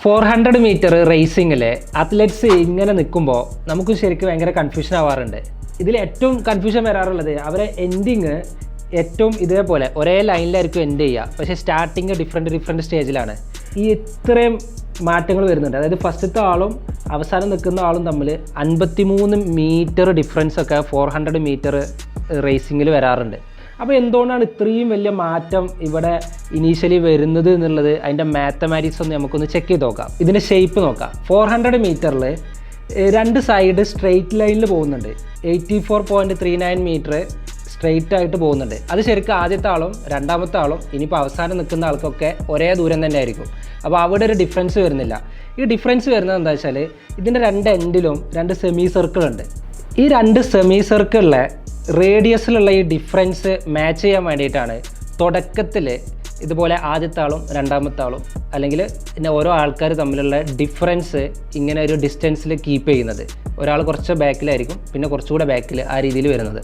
400 metre റേസിങ്ങിൽ athletes ഇങ്ങനെ നിൽക്കുമ്പോൾ നമുക്ക് ശരിക്കും ഭയങ്കര കൺഫ്യൂഷൻ ആവാറുണ്ട്. ഇതിൽ ഏറ്റവും കൺഫ്യൂഷൻ വരാറുള്ളത് അവരെ എൻഡിങ് ഏറ്റവും ഇതേപോലെ ഒരേ ലൈനിലായിരിക്കും എൻഡ് ചെയ്യുക, പക്ഷേ സ്റ്റാർട്ടിങ് ഡിഫറെൻറ്റ് സ്റ്റേജിലാണ്. ഈ ഇത്രയും മാറ്റങ്ങൾ വരുന്നുണ്ട്. അതായത് ഫസ്റ്റത്തെ ആളും അവസാനം നിൽക്കുന്ന ആളും തമ്മിൽ 53 മീറ്റർ ഡിഫറൻസ് ഒക്കെ 400 മീറ്റർ റേസിങ്ങിൽ വരാറുണ്ട്. അപ്പോൾ എന്തുകൊണ്ടാണ് ഇത്രയും വലിയ മാറ്റം ഇവിടെ ഇനീഷ്യലി വരുന്നത് എന്നുള്ളത് അതിൻ്റെ മാത്തമാറ്റിക്സ് ഒന്ന് നമുക്കൊന്ന് ചെക്ക് ചെയ്ത് നോക്കാം. ഇതിൻ്റെ ഷേപ്പ് നോക്കാം. 400 മീറ്ററിൽ 2 സൈഡ് സ്ട്രെയിറ്റ് ലൈനിൽ പോകുന്നുണ്ട്. 84.39 മീറ്റർ സ്ട്രെയിറ്റ് ആയിട്ട് പോകുന്നുണ്ട്. അത് ശരിക്കും ആദ്യത്തെ ആളും രണ്ടാമത്തെ ആളും ഇനിയിപ്പോൾ അവസാനം നിൽക്കുന്ന ആൾക്കൊക്കെ ഒരേ ദൂരം തന്നെ ആയിരിക്കും. അപ്പോൾ അവിടെ ഒരു ഡിഫറൻസ് വരുന്നില്ല. ഈ ഡിഫറൻസ് വരുന്നത് എന്താ വെച്ചാൽ ഇതിൻ്റെ 2 എൻഡിലും 2 സെമി സർക്കിൾ ഉണ്ട്. ഈ 2 സെമി സർക്കിളിലെ റേഡിയസിലുള്ള ഈ ഡിഫറൻസ് മാച്ച് ചെയ്യാൻ വേണ്ടിയിട്ടാണ് തുടക്കത്തിൽ ഇതുപോലെ ആദ്യത്തെ ആളും രണ്ടാമത്തെ ആളും അല്ലെങ്കിൽ പിന്നെ ഓരോ ആൾക്കാർ തമ്മിലുള്ള ഡിഫറൻസ് ഇങ്ങനെ ഒരു ഡിസ്റ്റൻസിൽ കീപ്പ് ചെയ്യുന്നത്. ഒരാൾ കുറച്ച് ബാക്കിലായിരിക്കും, പിന്നെ കുറച്ചുകൂടെ ബാക്കിൽ, ആ രീതിയിൽ വരുന്നത്.